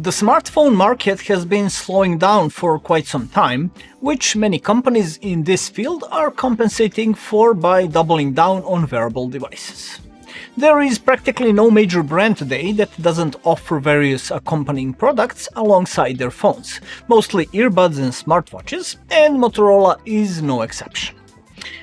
The smartphone market has been slowing down for quite some time, which many companies in this field are compensating for by doubling down on wearable devices. There is practically no major brand today that doesn't offer various accompanying products alongside their phones, mostly earbuds and smartwatches, and Motorola is no exception.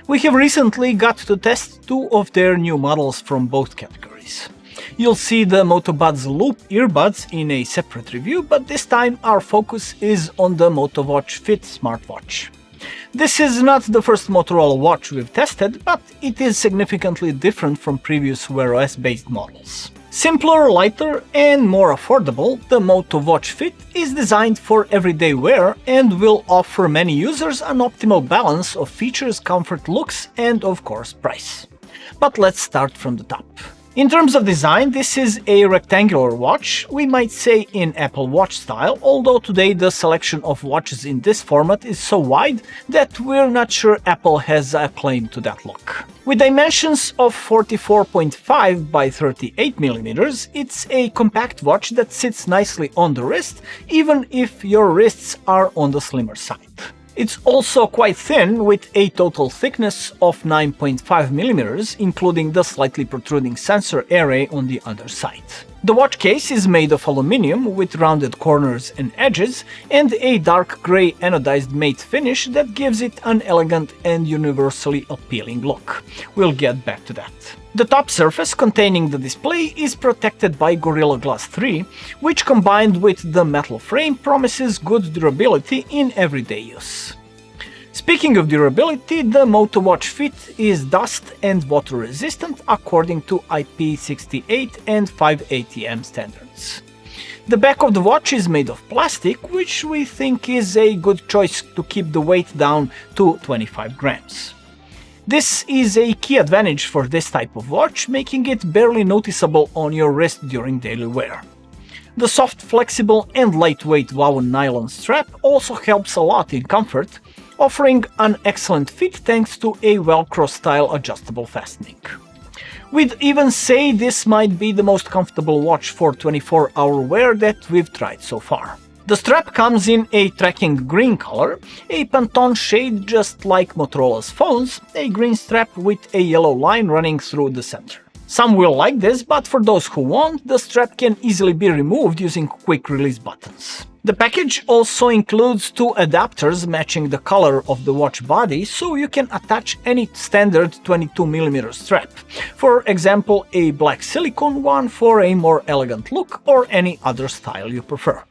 We have recently got to test two of their new models from both categories. You'll see the Moto Loop earbuds in a separate review, but this time our focus is on the Moto Watch Fit smartwatch. This is not the first Motorola watch we've tested, but it is significantly different from previous WearOS based models. Simpler, lighter, and more affordable, the Moto Watch Fit is designed for everyday wear and will offer many users an optimal balance of features, comfort, looks, and of course price. But let's start from the top. In terms of design, this is a rectangular watch, we might say in Apple Watch style, although today the selection of watches in this format is so wide that we're not sure Apple has a claim to that look. With dimensions of 44.5 by 38mm, it's a compact watch that sits nicely on the wrist, even if your wrists are on the slimmer side. It's also quite thin, with a total thickness of 9.5mm, including the slightly protruding sensor array on the underside. The watch case is made of aluminum with rounded corners and edges, and a dark grey anodized matte finish that gives it an elegant and universally appealing look. We'll get back to that. The top surface containing the display is protected by Gorilla Glass 3, which combined with the metal frame promises good durability in everyday use. Speaking of durability, the Moto Watch Fit is dust and water resistant according to IP68 and 5ATM standards. The back of the watch is made of plastic, which we think is a good choice to keep the weight down to 25 grams. This is a key advantage for this type of watch, making it barely noticeable on your wrist during daily wear. The soft, flexible and lightweight woven nylon strap also helps a lot in comfort, offering an excellent fit thanks to a Velcro-style adjustable fastening. We'd even say this might be the most comfortable watch for 24-hour wear that we've tried so far. The strap comes in a tracking green color, a Pantone shade just like Motorola's phones, a green strap with a yellow line running through the center. Some will like this, but for those who won't, the strap can easily be removed using quick release buttons. The package also includes two adapters matching the color of the watch body, so you can attach any standard 22mm strap, for example a black silicone one for a more elegant look or any other style you prefer.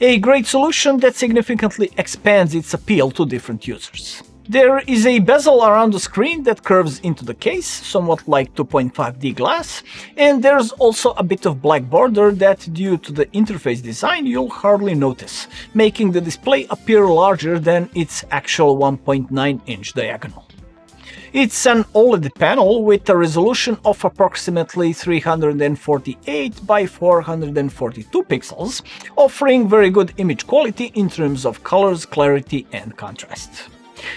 A great solution that significantly expands its appeal to different users. There is a bezel around the screen that curves into the case, somewhat like 2.5D glass, and there's also a bit of black border that, due to the interface design, you'll hardly notice, making the display appear larger than its actual 1.9-inch diagonal. It's an OLED panel with a resolution of approximately 348 by 442 pixels, offering very good image quality in terms of colors, clarity and contrast.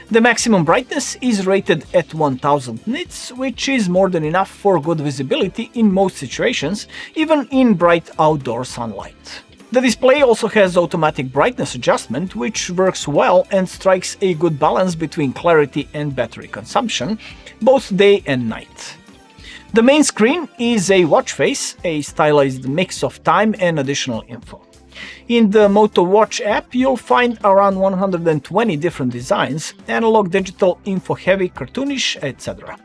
The maximum brightness is rated at 1000 nits, which is more than enough for good visibility in most situations, even in bright outdoor sunlight. The display also has automatic brightness adjustment, which works well and strikes a good balance between clarity and battery consumption, both day and night. The main screen is a watch face, a stylized mix of time and additional info. In the Moto Watch app, you'll find around 120 different designs, analog, digital, info-heavy, cartoonish, etc.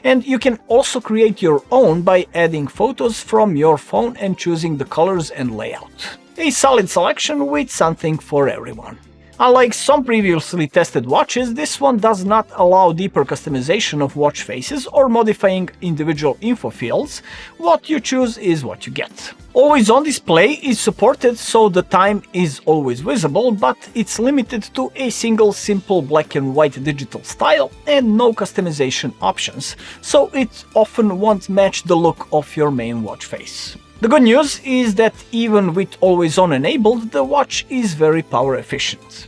And you can also create your own by adding photos from your phone and choosing the colors and layout. A solid selection with something for everyone. Unlike some previously tested watches, this one does not allow deeper customization of watch faces or modifying individual info fields. What you choose is what you get. Always on display is supported, so the time is always visible, but it's limited to a single simple black and white digital style and no customization options, so it often won't match the look of your main watch face. The good news is that even with always on enabled, the watch is very power efficient.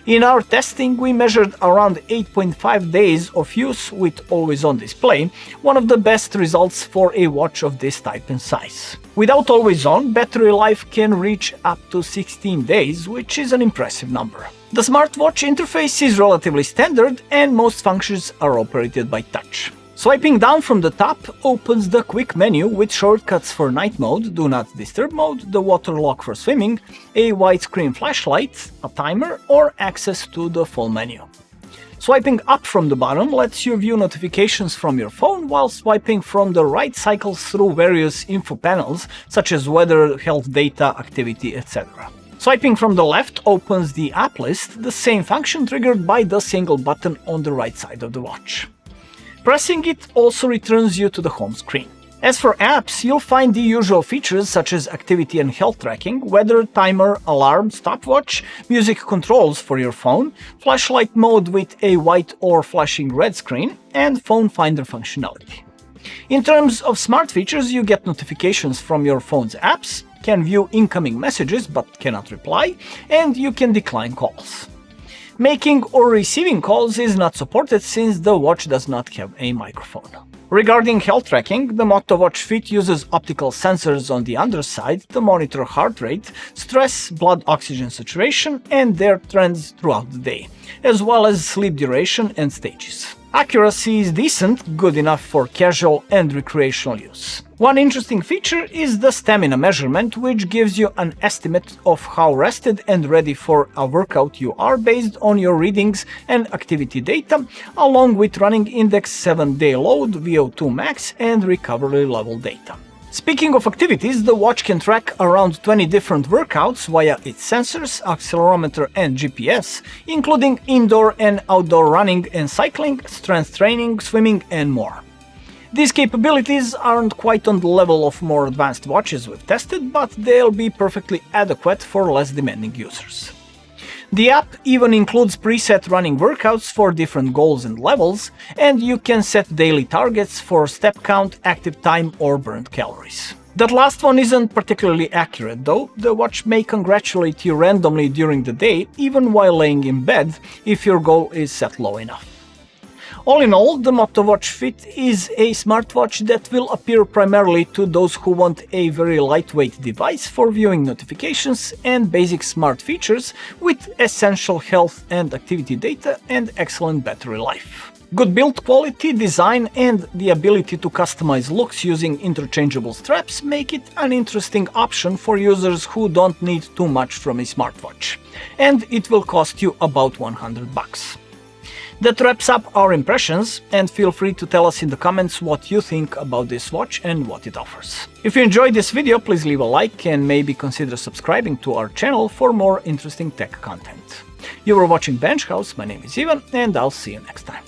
In our testing, we measured around 8.5 days of use with always-on display, one of the best results for a watch of this type and size. Without always-on, battery life can reach up to 16 days, which is an impressive number. The smartwatch interface is relatively standard and most functions are operated by touch. Swiping down from the top opens the quick menu with shortcuts for night mode, do not disturb mode, the water lock for swimming, a widescreen flashlight, a timer, or access to the full menu. Swiping up from the bottom lets you view notifications from your phone, while swiping from the right cycles through various info panels such as weather, health data, activity, etc. Swiping from the left opens the app list, the same function triggered by the single button on the right side of the watch. Pressing it also returns you to the home screen. As for apps, you'll find the usual features such as activity and health tracking, weather, timer, alarm, stopwatch, music controls for your phone, flashlight mode with a white or flashing red screen, and phone finder functionality. In terms of smart features, you get notifications from your phone's apps, can view incoming messages but cannot reply, and you can decline calls. Making or receiving calls is not supported since the watch does not have a microphone. Regarding health tracking, the Moto Watch Fit uses optical sensors on the underside to monitor heart rate, stress, blood oxygen saturation, and their trends throughout the day, as well as sleep duration and stages. Accuracy is decent, good enough for casual and recreational use. One interesting feature is the stamina measurement, which gives you an estimate of how rested and ready for a workout you are based on your readings and activity data, along with running index 7-day load, VO2 max, and recovery level data. Speaking of activities, the watch can track around 20 different workouts via its sensors, accelerometer and GPS, including indoor and outdoor running and cycling, strength training, swimming and more. These capabilities aren't quite on the level of more advanced watches we've tested, but they'll be perfectly adequate for less demanding users. The app even includes preset running workouts for different goals and levels, and you can set daily targets for step count, active time, or burned calories. That last one isn't particularly accurate though. The watch may congratulate you randomly during the day, even while laying in bed, if your goal is set low enough. All in all, the Moto Watch Fit is a smartwatch that will appeal primarily to those who want a very lightweight device for viewing notifications and basic smart features with essential health and activity data and excellent battery life. Good build quality, design, and the ability to customize looks using interchangeable straps make it an interesting option for users who don't need too much from a smartwatch. And it will cost you about $100. That wraps up our impressions, and feel free to tell us in the comments what you think about this watch and what it offers. If you enjoyed this video, please leave a like and maybe consider subscribing to our channel for more interesting tech content. You were watching Bench House, my name is Ivan, and I'll see you next time.